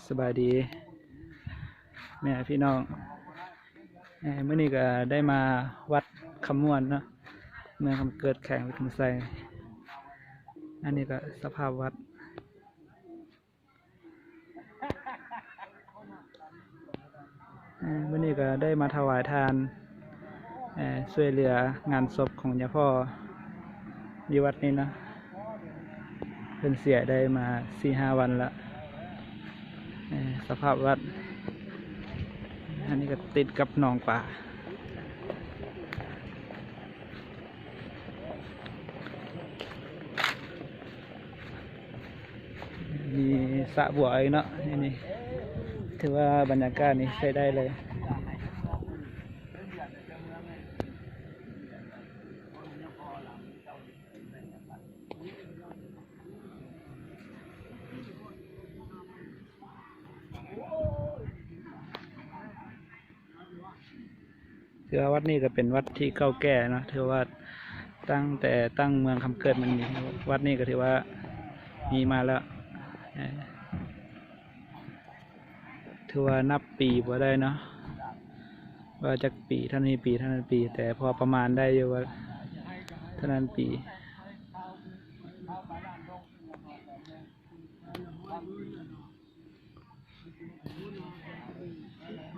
สบายดีแม่พี่น้องเมื่อนี้ก็ได้มาวัดคำม่วนเนาะเมืองคำเกิดแข่งวิทยาไซอันนี้ก็สภาพวัดเมื่อนี้ก็ได้มาถวายทานช่วยเหลืองานศพของยาพ่อที่วัดนี้เนาะเป็นเสียได้มา4-5 วันละสภาพวัดอันนี้ก็ติดกับหนองป่ามีสระบัวอีกเนาะนี่ถือว่าบรรยากาศนี้ใช้ได้เลยถือว่าวัดนี้ก็เป็นวัดที่เก่าแก่เนาะถือว่าตั้งแต่ตั้งเมืองคำเกิดมันมีวัดนี้ก็ถือว่ามีมาแล้วถือว่านับปีบ่ได้เนาะว่าจากปีเท่านี้ปีเท่านั้นปีแต่พอประมาณได้อยู่ว่าเท่านั้นปี